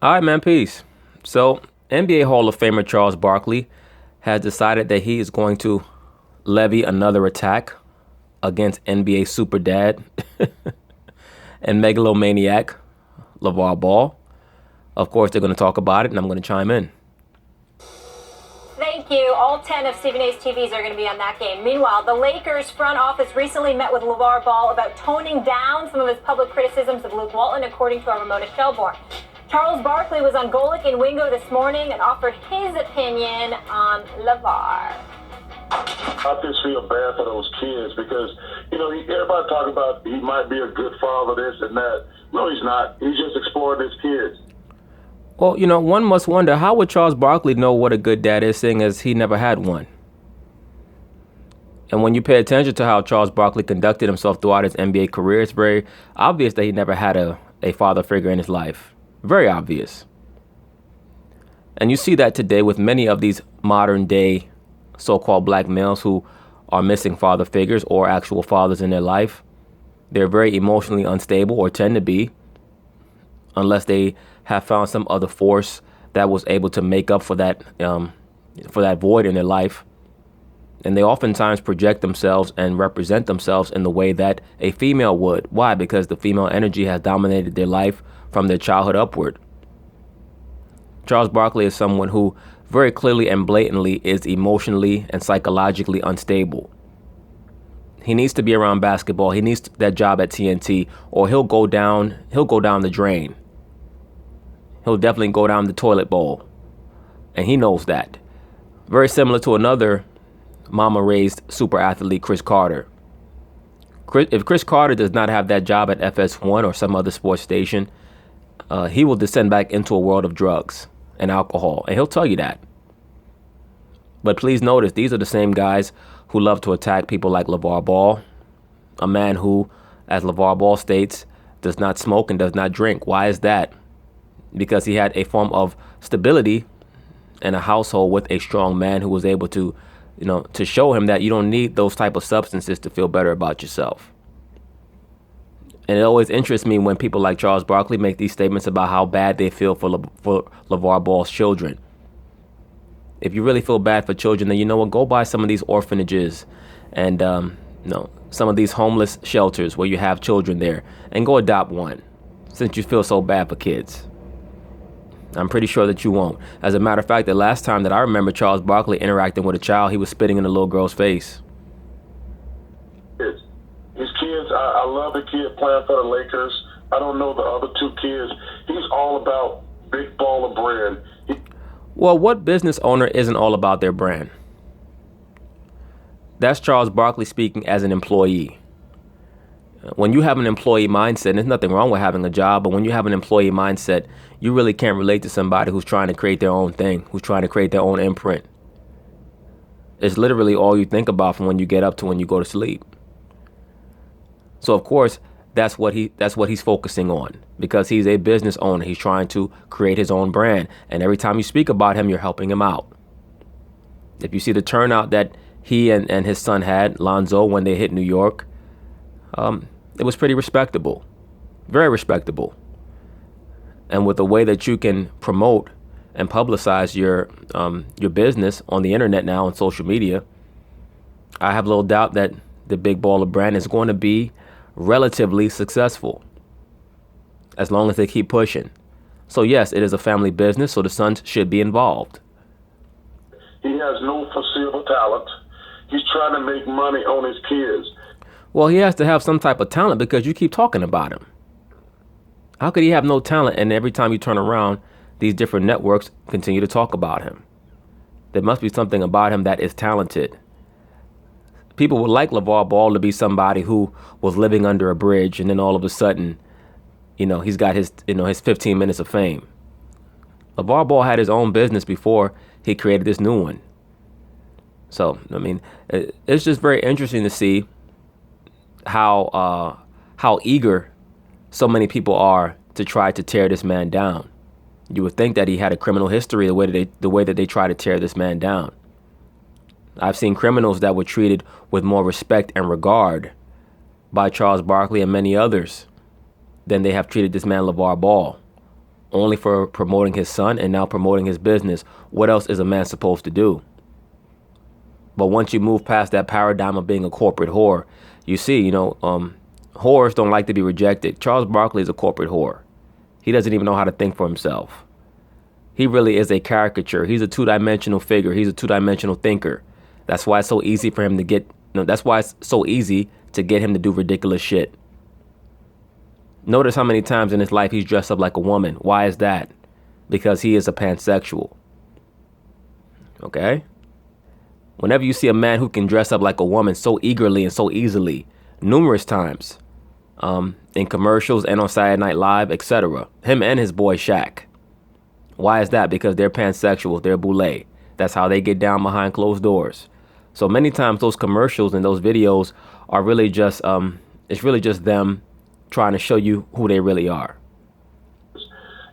All right, man, peace. So, NBA Hall of Famer Charles Barkley has decided that he is going to levy another attack against NBA super dad and megalomaniac Lavar Ball. Of course, they're going to talk about it, and I'm going to chime in. Thank you. All 10 of Stephen A's TVs are going to be on that game. Meanwhile, the Lakers front office recently met with LeVar Ball about toning down some of his public criticisms of Luke Walton, according to our Ramona Shelbourne. Charles Barkley was on Golic and Wingo this morning and offered his opinion on LeVar. I just feel bad for those kids because, everybody talk about he might be a good father, this and that. No, he's not. He's just exploring his kids. Well, one must wonder, how would Charles Barkley know what a good dad is, seeing as he never had one? And when you pay attention to how Charles Barkley conducted himself throughout his NBA career, it's very obvious that he never had a father figure in his life. Very obvious. And you see that today with many of these modern day so-called black males who are missing father figures or actual fathers in their life. They're very emotionally unstable, or tend to be, unless they have found some other force that was able to make up for that void in their life. And they oftentimes project themselves and represent themselves in the way that a female would. Why? Because the female energy has dominated their life from their childhood upward. Charles Barkley is someone who very clearly and blatantly is emotionally and psychologically unstable. He needs to be around basketball. He needs that job at TNT, or he'll go down the drain. He'll definitely go down the toilet bowl. And he knows that. Very similar to another mama-raised super athlete, Chris Carter. If Chris Carter does not have that job at FS1 or some other sports station, he will descend back into a world of drugs and alcohol. And he'll tell you that. But please notice, these are the same guys who love to attack people like LeVar Ball, a man who, as LeVar Ball states, does not smoke and does not drink. Why is that? Because he had a form of stability in a household with a strong man who was able to, to show him that you don't need those type of substances to feel better about yourself. And it always interests me when people like Charles Barkley make these statements about how bad they feel for LeVar Ball's children. If you really feel bad for children, then go buy some of these orphanages and some of these homeless shelters where you have children there, and go adopt one, since you feel so bad for kids. I'm pretty sure that you won't. As a matter of fact, the last time that I remember Charles Barkley interacting with a child, he was spitting in the little girl's face. His kids, I love the kid playing for the Lakers. I don't know the other two kids. He's all about big ball of brand. Well, what business owner isn't all about their brand? That's Charles Barkley speaking as an employee. When you have an employee mindset, there's nothing wrong with having a job, but when you have an employee mindset, you really can't relate to somebody who's trying to create their own thing, who's trying to create their own imprint. It's literally all you think about from when you get up to when you go to sleep. So of course, that's what he's focusing on, because he's a business owner. He's trying to create his own brand, and every time you speak about him, you're helping him out. If you see the turnout that he and his son had, Lonzo, when they hit New York, it was pretty respectable, very respectable. And with the way that you can promote and publicize your business on the internet now, on social media, I have little doubt that the big baller brand is going to be relatively successful, as long as they keep pushing. So yes, it is a family business, so the sons should be involved. He has no foreseeable talent. He's trying to make money on his kids. Well, he has to have some type of talent, because you keep talking about him. How could he have no talent, and every time you turn around, these different networks continue to talk about him? There must be something about him that is talented. People would like LeVar Ball to be somebody who was living under a bridge, and then all of a sudden, he's got his 15 minutes of fame. LeVar Ball had his own business before he created this new one. So, it's just very interesting to see how eager so many people are to try to tear this man down. You would think that he had a criminal history, the way that they try to tear this man down. I've seen criminals that were treated with more respect and regard by Charles Barkley and many others than they have treated this man LeVar Ball. only for promoting his son and now promoting his business. What else is a man supposed to do? But once you move past that paradigm of being a corporate whore, you see, whores don't like to be rejected. Charles Barkley is a corporate whore. He doesn't even know how to think for himself. He really is a caricature. He's a two-dimensional figure. He's a two-dimensional thinker. That's why it's so easy for him to get, that's why it's so easy to get him to do ridiculous shit. Notice how many times in his life he's dressed up like a woman. Why is that? Because he is a pansexual. Okay? Whenever you see a man who can dress up like a woman so eagerly and so easily, numerous times, in commercials and on Saturday Night Live, etc., him and his boy Shaq. Why is that? Because they're pansexuals, they're boule. That's how they get down behind closed doors. So many times those commercials and those videos are really just, it's really just them trying to show you who they really are.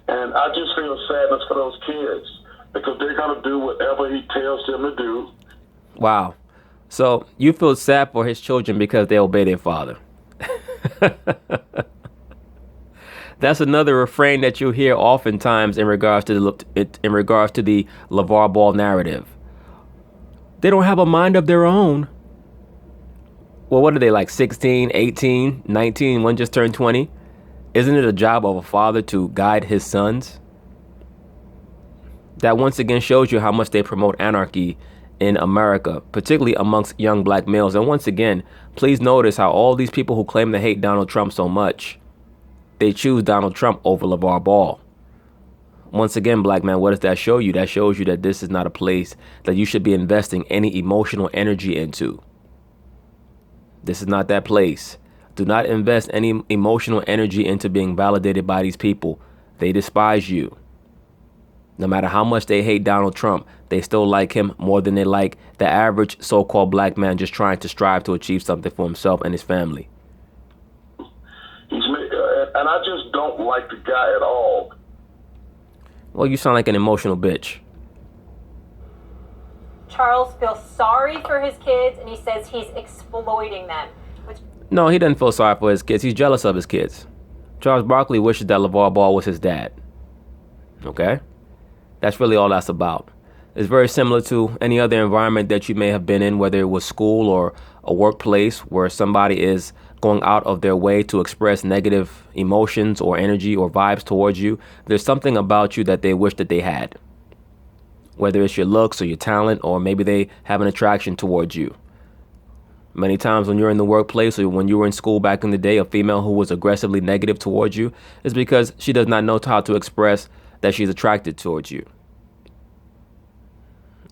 And I just feel sadness for those kids because they're going to do whatever he tells them to do. Wow. So you feel sad for his children because they obey their father. That's another refrain that you hear oftentimes in regards to the LaVar Ball narrative. They don't have a mind of their own. Well, what are they, like 16, 18, 19, one just turned 20? Isn't it a job of a father to guide his sons? That once again shows you how much they promote anarchy in America, particularly amongst young black males. And once again, please notice how all these people who claim to hate Donald Trump so much, they choose Donald Trump over LaVar Ball. Once again, black man, what does that show you? That shows you that this is not a place that you should be investing any emotional energy into. This is not that place. Do not invest any emotional energy into being validated by these people. They despise you. No matter how much they hate Donald Trump, they still like him more than they like the average so-called black man just trying to strive to achieve something for himself and his family. And I just don't like the guy at all. Well, you sound like an emotional bitch. Charles feels sorry for his kids, and he says he's exploiting them. No, he doesn't feel sorry for his kids. He's jealous of his kids. Charles Barkley wishes that LaVar Ball was his dad. Okay? That's really all that's about. It's very similar to any other environment that you may have been in, whether it was school or a workplace where somebody is going out of their way to express negative emotions or energy or vibes towards you. There's something about you that they wish that they had. Whether it's your looks or your talent, or maybe they have an attraction towards you. Many times when you're in the workplace or when you were in school back in the day, a female who was aggressively negative towards you is because she does not know how to express that she's attracted towards you.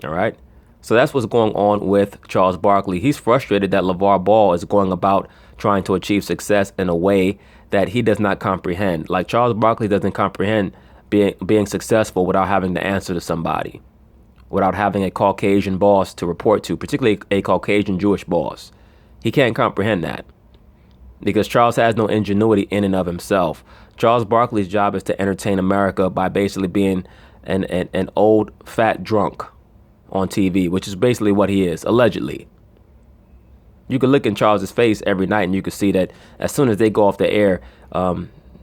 All right. So that's what's going on with Charles Barkley. He's frustrated that LaVar Ball is going about trying to achieve success in a way that he does not comprehend. Like Charles Barkley doesn't comprehend being successful without having to answer to somebody, without having a Caucasian boss to report to, particularly a Caucasian Jewish boss. He can't comprehend that because Charles has no ingenuity in and of himself. Charles Barkley's job is to entertain America by basically being an old fat drunk on TV, which is basically what he is, allegedly. You could look in Charles's face every night and you could see that as soon as they go off the air,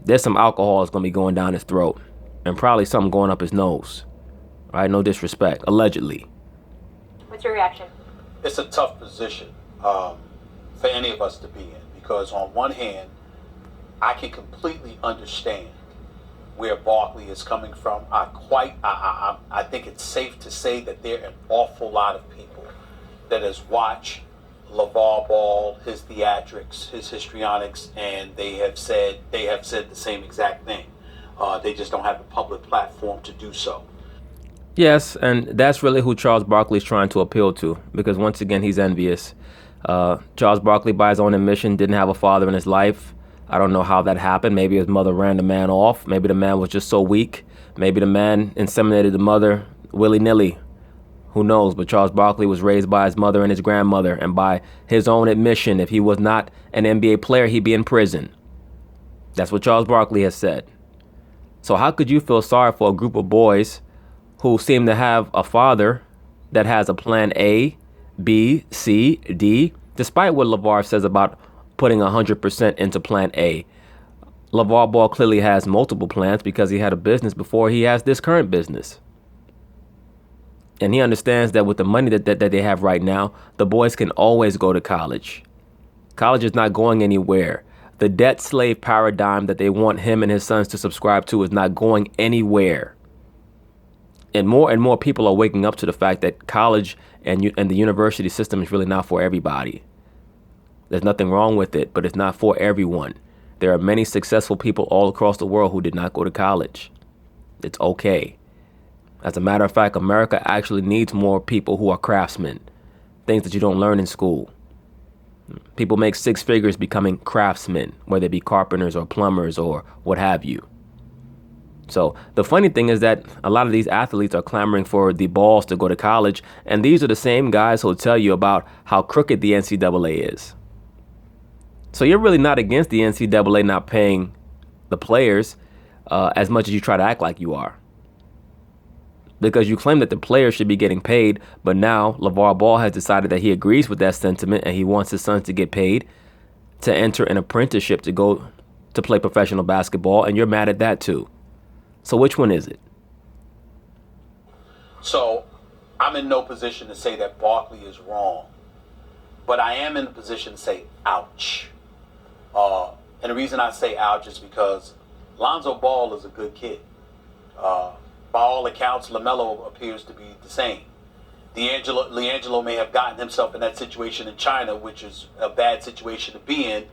there's some alcohol that's going to be going down his throat and probably something going up his nose. All right, no disrespect, allegedly. What's your reaction? It's a tough position for any of us to be in because on one hand, I can completely understand where Barkley is coming from. I think it's safe to say that there are an awful lot of people that has watched LaVar Ball, his theatrics, his histrionics, and they have said the same exact thing. They just don't have a public platform to do so. Yes, and that's really who Charles Barkley is trying to appeal to, because once again, he's envious. Charles Barkley, by his own admission, didn't have a father in his life. I don't know how that happened. Maybe his mother ran the man off. Maybe the man was just so weak. Maybe the man inseminated the mother willy-nilly. Who knows? But Charles Barkley was raised by his mother and his grandmother, and by his own admission, if he was not an NBA player, he'd be in prison. That's what Charles Barkley has said. So how could you feel sorry for a group of boys who seem to have a father that has a plan A, B, C, D, despite what LaVar says about putting 100% into plan A? LeVar Ball clearly has multiple plans because he had a business before he has this current business. And he understands that with the money that they have right now, the boys can always go to college. College is not going anywhere. The debt slave paradigm that they want him and his sons to subscribe to is not going anywhere. And more people are waking up to the fact that college and the university system is really not for everybody. There's nothing wrong with it, but it's not for everyone. There are many successful people all across the world who did not go to college. It's okay. As a matter of fact, America actually needs more people who are craftsmen, things that you don't learn in school. People make six figures becoming craftsmen, whether it be carpenters or plumbers or what have you. So the funny thing is that a lot of these athletes are clamoring for the balls to go to college, and these are the same guys who'll tell you about how crooked the NCAA is. So you're really not against the NCAA not paying the players as much as you try to act like you are. Because you claim that the players should be getting paid, but now LeVar Ball has decided that he agrees with that sentiment and he wants his sons to get paid to enter an apprenticeship to go to play professional basketball, and you're mad at that too. So which one is it? So I'm in no position to say that Barkley is wrong, but I am in a position to say ouch. And the reason I say ouch is because Lonzo Ball is a good kid. By all accounts, LaMelo appears to be the same. LiAngelo may have gotten himself in that situation in China, which is a bad situation to be in.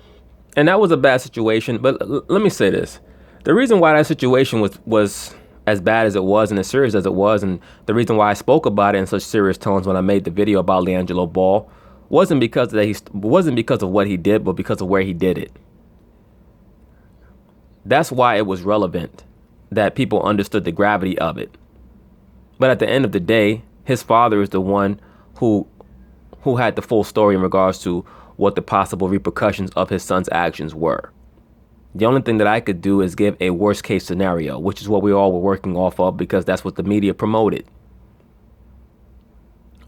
And that was a bad situation, but let me say this. The reason why that situation was as bad as it was and as serious as it was, and the reason why I spoke about it in such serious tones when I made the video about LiAngelo Ball, wasn't because of what he did, but because of where he did it. That's why it was relevant, that people understood the gravity of it. But at the end of the day, his father is the one who had the full story in regards to what the possible repercussions of his son's actions were. The only thing that I could do is give a worst case scenario, which is what we all were working off of because that's what the media promoted.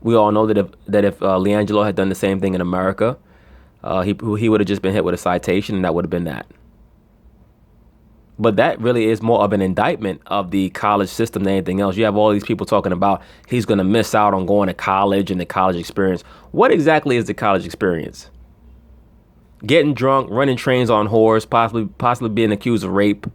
We all know that if LiAngelo had done the same thing in America, he would have just been hit with a citation, and that would have been that. But that really is more of an indictment of the college system than anything else. You have all these people talking about he's going to miss out on going to college and the college experience. What exactly is the college experience? Getting drunk, running trains on whores, possibly being accused of rape,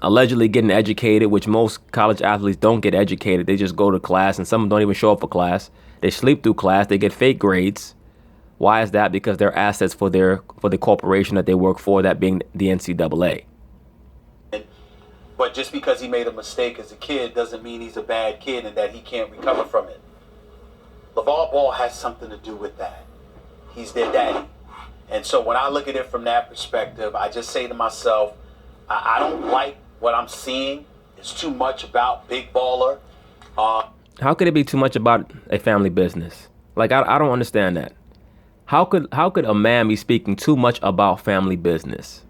allegedly getting educated, which most college athletes don't get educated. They just go to class, and some don't even show up for class. They sleep through class. They get fake grades. Why is that? Because they're assets for the corporation that they work for, that being the NCAA. But just because he made a mistake as a kid doesn't mean he's a bad kid and that he can't recover from it. LeVar Ball has something to do with that. He's their daddy. And so when I look at it from that perspective, I just say to myself, I don't like what I'm seeing. It's too much about big baller. How could it be too much about a family business? Like, I don't understand that. How could a man be speaking too much about family business?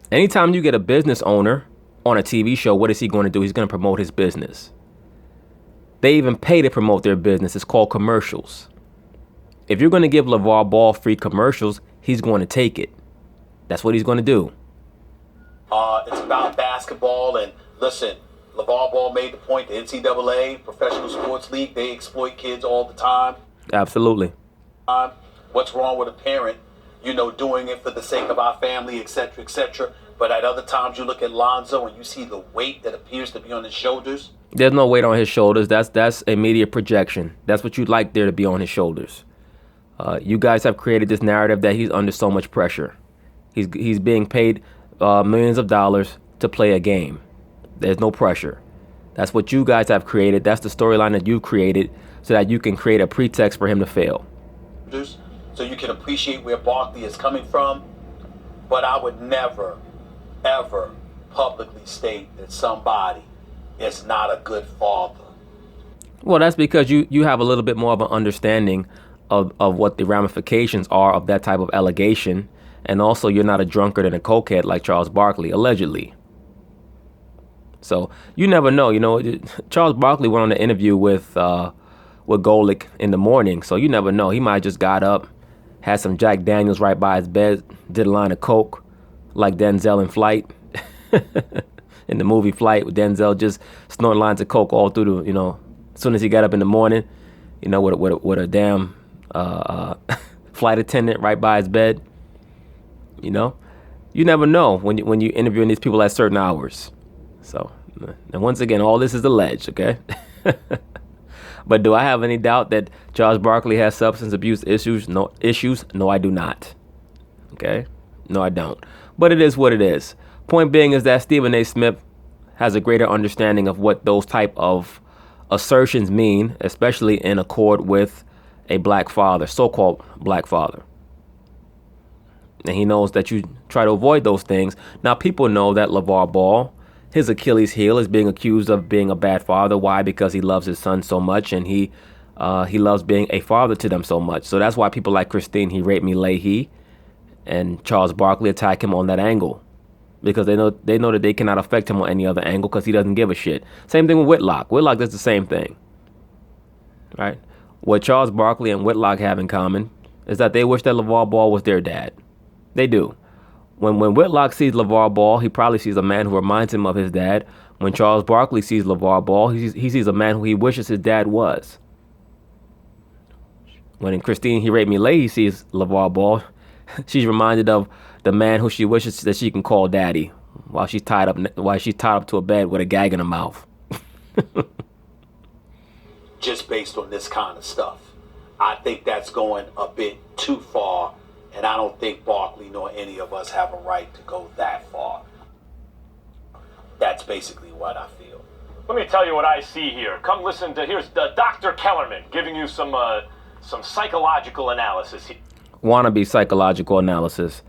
Anytime you get a business owner on a TV show, what is he going to do? He's going to promote his business. They even pay to promote their business. It's called commercials. If you're going to give LeVar Ball free commercials, he's going to take it. That's what he's going to do. It's about basketball, and listen, LeVar Ball made the point, the NCAA, Professional Sports League, they exploit kids all the time. Absolutely. What's wrong with a parent, doing it for the sake of our family, et cetera, et cetera. But at other times you look at Lonzo and you see the weight that appears to be on his shoulders. There's no weight on his shoulders. That's a media projection. That's what you'd like there to be on his shoulders. You guys have created this narrative that he's under so much pressure. He's being paid millions of dollars to play a game. There's no pressure. That's what you guys have created. That's the storyline that you created so that you can create a pretext for him to fail. So you can appreciate where Barkley is coming from, but I would never, ever publicly state that somebody is not a good father. Well, that's because you have a little bit more of an understanding of what the ramifications are of that type of allegation, and also you're not a drunkard and a cokehead like Charles Barkley, allegedly. So you never know. Charles Barkley went on an interview with Golick in the morning, so you never know. He might have just got up, had some Jack Daniels right by his bed, did a line of coke, like Denzel in Flight. In the movie Flight, with Denzel just snorting lines of coke all through the, as soon as he got up in the morning, with a damn flight attendant right by his bed. You never know when you interviewing these people at certain hours. So, and once again, all this is alleged, okay? But do I have any doubt that Charles Barkley has substance abuse issues? No, I do not. Okay? No, I don't. But it is what it is. Point being is that Stephen A. Smith has a greater understanding of what those type of assertions mean, especially in accord with a black father, so-called black father. And he knows that you try to avoid those things. Now, people know that LaVar Ball, his Achilles heel, is being accused of being a bad father. Why? Because he loves his son so much, and he loves being a father to them so much. So that's why people like Christine Leahy and Charles Barkley attack him on that angle. Because they know that they cannot affect him on any other angle because he doesn't give a shit. Same thing with Whitlock. Whitlock does the same thing. Right? What Charles Barkley and Whitlock have in common is that they wish that LaVar Ball was their dad. They do. When Whitlock sees LaVar Ball, he probably sees a man who reminds him of his dad. When Charles Barkley sees LaVar Ball, he sees a man who he wishes his dad was. When Christine Leahy sees LaVar Ball, she's reminded of the man who she wishes that she can call daddy while she's tied up to a bed with a gag in her mouth. Just based on this kind of stuff, I think that's going a bit too far, and I don't think Barkley nor any of us have a right to go that far. That's basically what I feel. Let me tell you what I see here. Come listen to, here's Dr. Kellerman giving you some psychological analysis here. Wannabe psychological analysis.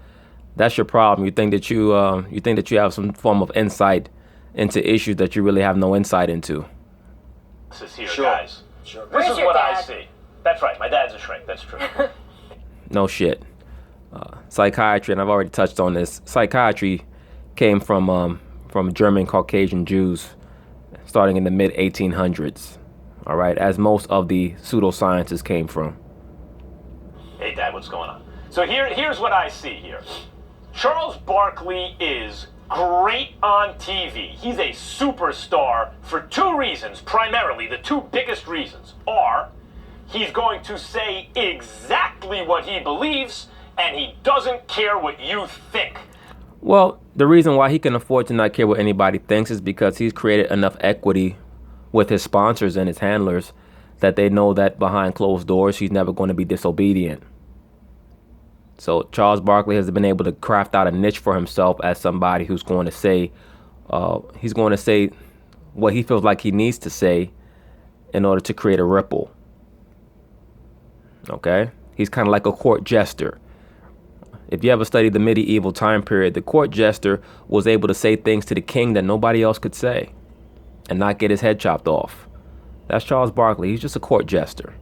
That's your problem. You think that you have some form of insight into issues that you really have no insight into. This is here, Sure. guys. Sure. This is your what I dad? see. That's right. My dad's a shrink. That's true. No shit. Psychiatry, and I've already touched on this. Psychiatry came from German Caucasian Jews starting in the mid 1800s. All right, as most of the pseudosciences came from. Hey, Dad, what's going on? So here's what I see here. Charles Barkley is great on TV. He's a superstar for two reasons, primarily. The two biggest reasons are he's going to say exactly what he believes, and he doesn't care what you think. Well, the reason why he can afford to not care what anybody thinks is because he's created enough equity with his sponsors and his handlers that they know that behind closed doors, he's never going to be disobedient. So Charles Barkley has been able to craft out a niche for himself as somebody who's going to say, what he feels like he needs to say in order to create a ripple. Okay? He's kind of like a court jester. If you ever studied the medieval time period, the court jester was able to say things to the king that nobody else could say and not get his head chopped off. That's Charles Barkley. He's just a court jester.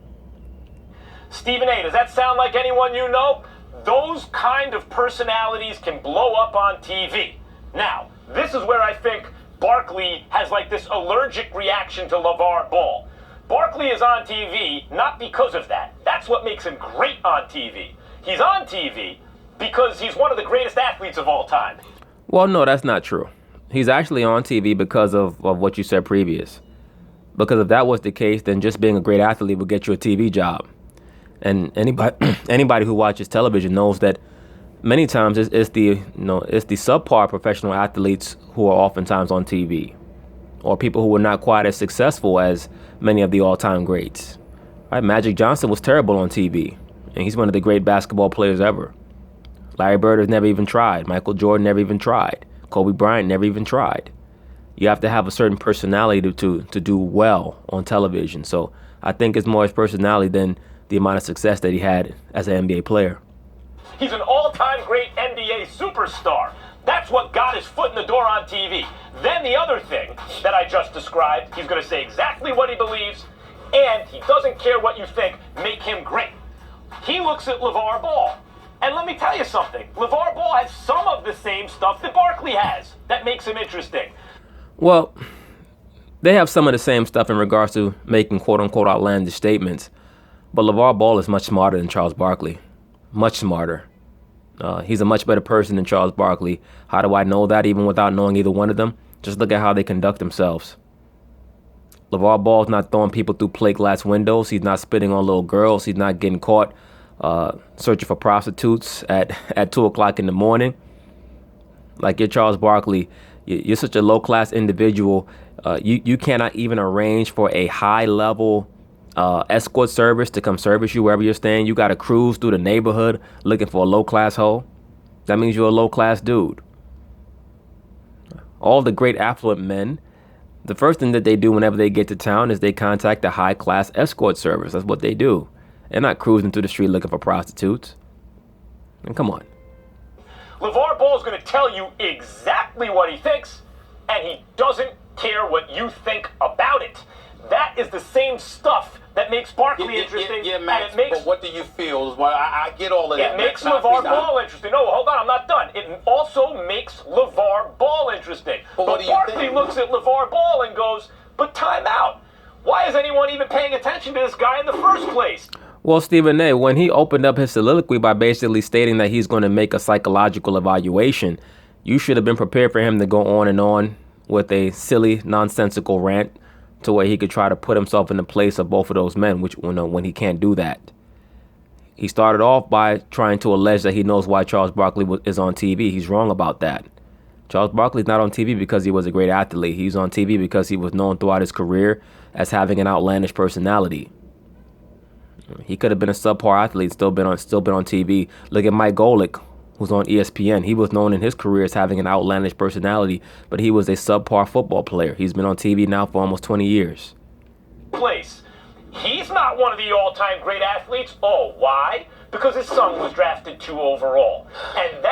Stephen A., does that sound like anyone you know? Those kind of personalities can blow up on TV. Now, this is where I think Barkley has like this allergic reaction to LaVar Ball. Barkley is on TV not because of that. That's what makes him great on TV. He's on TV because he's one of the greatest athletes of all time. Well, no, that's not true. He's actually on TV because of what you said previous. Because if that was the case, then just being a great athlete would get you a TV job. And anybody who watches television knows that many times it's the subpar professional athletes who are oftentimes on TV, or people who are not quite as successful as many of the all-time greats. Right? Magic Johnson was terrible on TV, and he's one of the great basketball players ever. Larry Bird has never even tried. Michael Jordan never even tried. Kobe Bryant never even tried. You have to have a certain personality to do well on television. So I think it's more his personality than the amount of success that he had as an NBA player. He's an all-time great NBA superstar. That's what got his foot in the door on TV. Then the other thing that I just described, he's going to say exactly what he believes, and he doesn't care what you think, make him great. He looks at LaVar Ball. And let me tell you something. LaVar Ball has some of the same stuff that Barkley has. That makes him interesting. Well, they have some of the same stuff in regards to making quote-unquote outlandish statements. But LaVar Ball is much smarter than Charles Barkley. Much smarter. He's a much better person than Charles Barkley. How do I know that even without knowing either one of them? Just look at how they conduct themselves. LaVar Ball's not throwing people through plate glass windows. He's not spitting on little girls. He's not getting caught searching for prostitutes at 2 o'clock in the morning. Like, you're Charles Barkley. You're such a low-class individual. You cannot even arrange for a high-level escort service to come service you wherever you're staying. You got to cruise through the neighborhood looking for a low-class hoe. That means you're a low-class dude. All the great affluent men, the first thing that they do whenever they get to town is they contact a high-class escort service. That's what they do. They're not cruising through the street looking for prostitutes. And come on. LaVar Ball is going to tell you exactly what he thinks, and he doesn't care what you think about it. That is the same stuff that makes Barkley interesting. Yeah, Max, and it makes, but what do you feel? Well, I get all of that. it makes LaVar Ball interesting. No, hold on, I'm not done. It also makes LaVar Ball interesting. But what do you Barkley think? looks at LaVar Ball and goes, but time out. Why is anyone even paying attention to this guy in the first place? Well, Stephen A., when he opened up his soliloquy by basically stating that he's going to make a psychological evaluation, you should have been prepared for him to go on and on with a silly, nonsensical rant to where he could try to put himself in the place of both of those men, which, when he can't do that. He started off by trying to allege that he knows why Charles Barkley is on TV. He's wrong about that. Charles Barkley's not on TV because he was a great athlete. He's on TV because he was known throughout his career as having an outlandish personality. He could have been a subpar athlete, still been on TV. Look at Mike Golick, who's on ESPN. He was known in his career as having an outlandish personality, but he was a subpar football player. He's been on TV now for almost 20 years. Place. He's not one of the all-time great athletes. Oh, why? Because his son was drafted 2 overall. And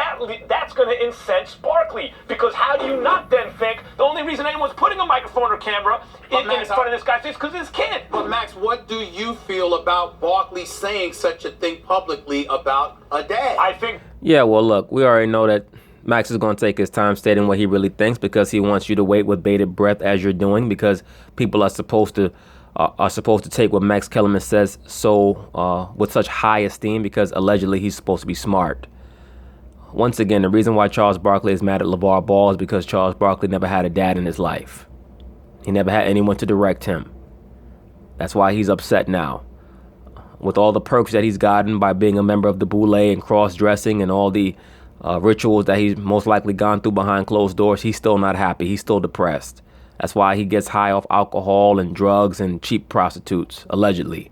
that's going to incense Barkley. Because how do you not then think the only reason anyone's putting a microphone or camera in front of this guy's face is because his kid? But Max, what do you feel about Barkley saying such a thing publicly about a dad? I think... Yeah, well, look, we already know that Max is going to take his time stating what he really thinks because he wants you to wait with bated breath as you're doing, because people are supposed to take what Max Kellerman says with such high esteem because allegedly he's supposed to be smart. Once again, the reason why Charles Barkley is mad at LaVar Ball is because Charles Barkley never had a dad in his life. He never had anyone to direct him. That's why he's upset now. With all the perks that he's gotten by being a member of the Boule and cross-dressing and all the rituals that he's most likely gone through behind closed doors, he's still not happy. He's still depressed. That's why he gets high off alcohol and drugs and cheap prostitutes, allegedly.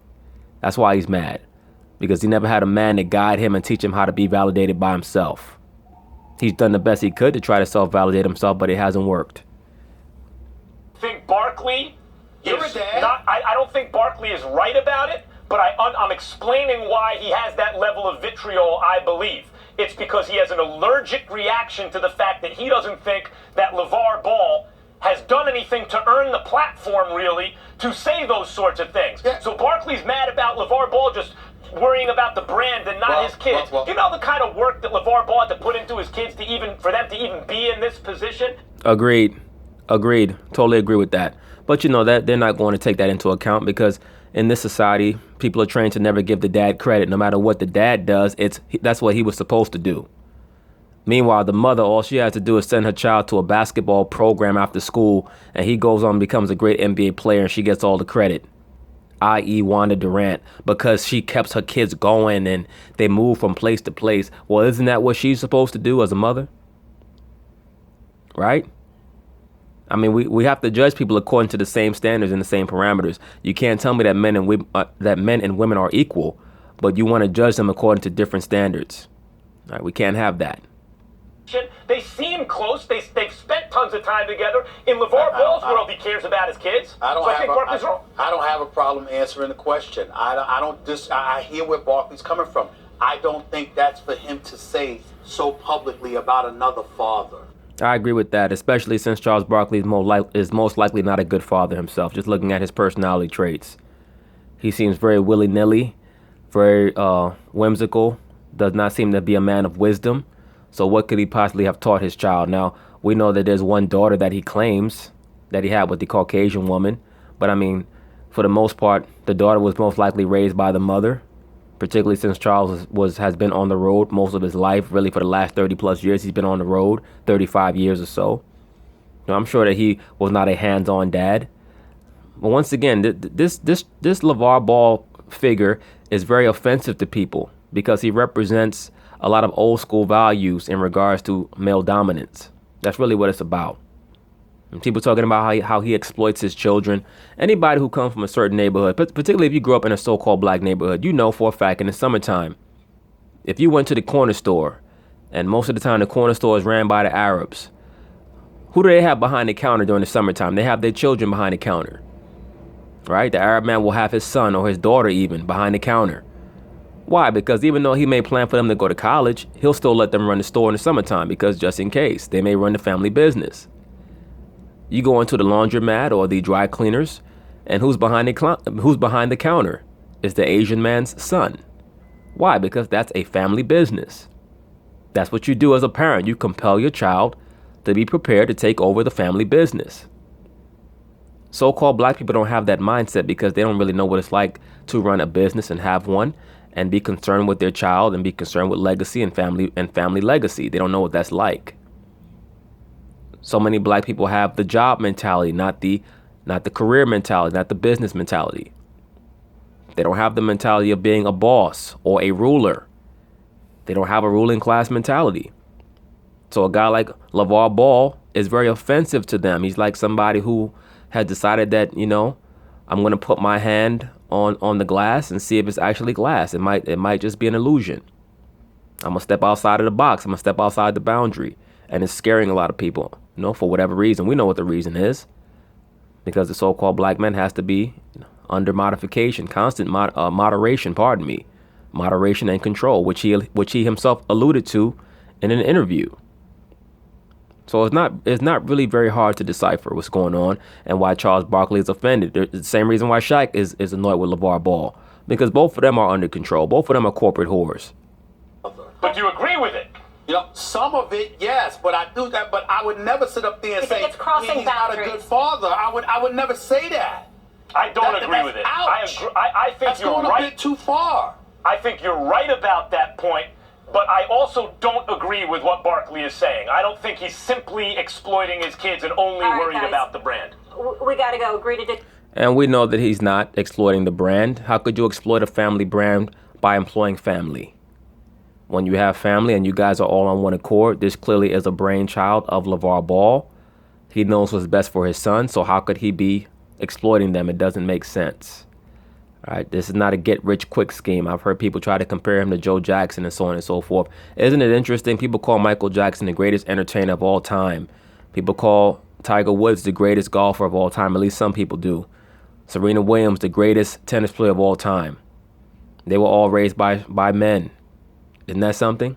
That's why he's mad. Because he never had a man to guide him and teach him how to be validated by himself. He's done the best he could to try to self-validate himself, but it hasn't worked. I think Barkley You're is a dad. not... I don't think Barkley is right about it, but I'm explaining why he has that level of vitriol, I believe. It's because he has an allergic reaction to the fact that he doesn't think that LaVar Ball has done anything to earn the platform, really, to say those sorts of things. Yeah. So Barkley's mad about LaVar Ball just worrying about the brand and not his kids. well. You know the kind of work that LaVar Ball had to put into his kids for them to even be in this position? Agreed. Totally agree with that. But you know that they're not going to take that into account because in this society, people are trained to never give the dad credit. No matter what the dad does, that's what he was supposed to do. Meanwhile, the mother, all she has to do is send her child to a basketball program after school, and he goes on and becomes a great NBA player, and she gets all the credit, i.e. Wanda Durant, because she kept her kids going and they move from place to place. Well, isn't that what she's supposed to do as a mother? Right? I mean, we have to judge people according to the same standards and the same parameters. You can't tell me that men and women are equal, but you want to judge them according to different standards. All right, we can't have that. They seem close. They've spent tons of time together. In LaVar Ball's world, he cares about his kids. I think Barkley's wrong. I don't have a problem answering the question. I hear where Barkley's coming from. I don't think that's for him to say so publicly about another father. I agree with that, especially since Charles Barkley is most likely not a good father himself, just looking at his personality traits. He seems very willy-nilly, very whimsical, does not seem to be a man of wisdom. So what could he possibly have taught his child? Now, we know that there's one daughter that he claims that he had with the Caucasian woman. But I mean, for the most part, the daughter was most likely raised by the mother particularly since Charles has been on the road most of his life. Really, for the last 30 plus years, he's been on the road, 35 years or so. I'm sure that he was not a hands-on dad. But once again, this LaVar Ball figure is very offensive to people because he represents a lot of old school values in regards to male dominance. That's really what it's about. And people talking about how he exploits his children. Anybody who comes from a certain neighborhood, particularly if you grew up in a so-called black neighborhood, you know for a fact in the summertime, if you went to the corner store, and most of the time the corner store is ran by the Arabs, who do they have behind the counter during the summertime? They have their children behind the counter, right? The Arab man will have his son or his daughter even behind the counter. Why? Because even though he may plan for them to go to college, he'll still let them run the store in the summertime because just in case, they may run the family business. You go into the laundromat or the dry cleaners, and who's behind the counter? Is the Asian man's son. Why? Because that's a family business. That's what you do as a parent. You compel your child to be prepared to take over the family business. So-called black people don't have that mindset because they don't really know what it's like to run a business and have one and be concerned with their child and be concerned with legacy and family legacy. They don't know what that's like. So many black people have the job mentality, not the career mentality, not the business mentality. They don't have the mentality of being a boss or a ruler. They don't have a ruling class mentality. So a guy like LaVar Ball is very offensive to them. He's like somebody who has decided that, I'm going to put my hand on the glass and see if it's actually glass. It might just be an illusion. I'm going to step outside of the box. I'm going to step outside the boundary. And it's scaring a lot of people, for whatever reason. We know what the reason is. Because the so-called black man has to be under modification, constant moderation, moderation and control, which he himself alluded to in an interview. So it's not really very hard to decipher what's going on and why Charles Barkley is offended. It's the same reason why Shaq is annoyed with LaVar Ball, because both of them are under control. Both of them are corporate whores. But do you agree with it? Some of it, yes, but I do that. But I would never sit up there and say it's crossing he's not a good father. I would never say that. I don't agree with it. Ouch. I think That's you're going right. a bit too far. I think you're right about that point, but I also don't agree with what Barkley is saying. I don't think he's simply exploiting his kids and only All right, worried guys. about the brand. We got to go. Agree to And we know that he's not exploiting the brand. How could you exploit a family brand by employing family? When you have family and you guys are all on one accord, this clearly is a brainchild of LaVar Ball. He knows what's best for his son, so how could he be exploiting them? It doesn't make sense. All right, this is not a get-rich-quick scheme. I've heard people try to compare him to Joe Jackson and so on and so forth. Isn't it interesting? People call Michael Jackson the greatest entertainer of all time. People call Tiger Woods the greatest golfer of all time. At least some people do. Serena Williams, the greatest tennis player of all time. They were all raised by men. Isn't that something?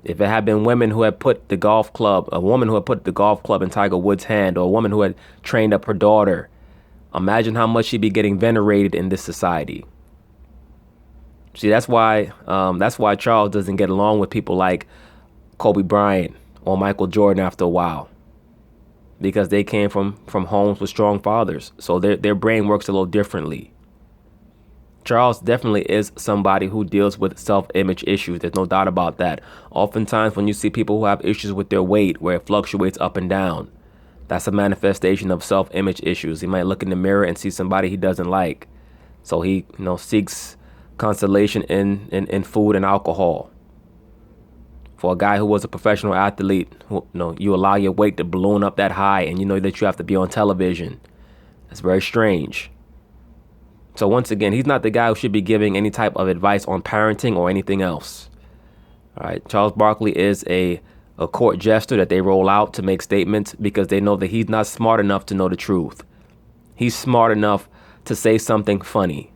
If it had been women who had put the golf club, a woman who had put the golf club in Tiger Woods' hand, or a woman who had trained up her daughter, imagine how much she'd be getting venerated in this society. See, that's why Charles doesn't get along with people like Kobe Bryant or Michael Jordan after a while, because they came from homes with strong fathers, so their brain works a little differently. Charles definitely is somebody who deals with self-image issues. There's no doubt about that. Oftentimes when you see people who have issues with their weight, where it fluctuates up and down, that's a manifestation of self-image issues. He might look in the mirror and see somebody he doesn't like. So he, seeks consolation in food and alcohol. For a guy who was a professional athlete, you allow your weight to balloon up that high and you know that you have to be on television. That's very strange. So once again, he's not the guy who should be giving any type of advice on parenting or anything else. All right, Charles Barkley is a court jester that they roll out to make statements because they know that he's not smart enough to know the truth. He's smart enough to say something funny.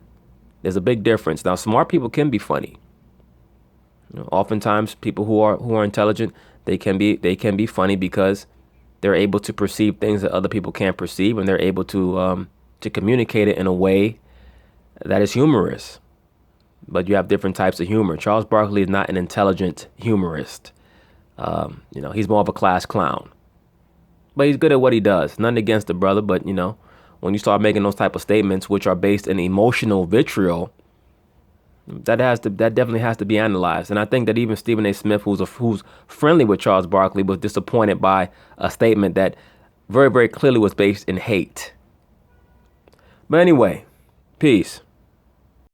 There's a big difference. Now, smart people can be funny. Oftentimes, people who are intelligent, they can be funny because they're able to perceive things that other people can't perceive, and they're able to communicate it in a way that is humorous. But you have different types of humor. Charles Barkley is not an intelligent humorist. He's more of a class clown. But he's good at what he does. Nothing against the brother, but when you start making those type of statements which are based in emotional vitriol, That definitely has to be analyzed. And I think that even Stephen A. Smith, who's friendly with Charles Barkley, was disappointed by a statement that very, very clearly was based in hate. But anyway, peace.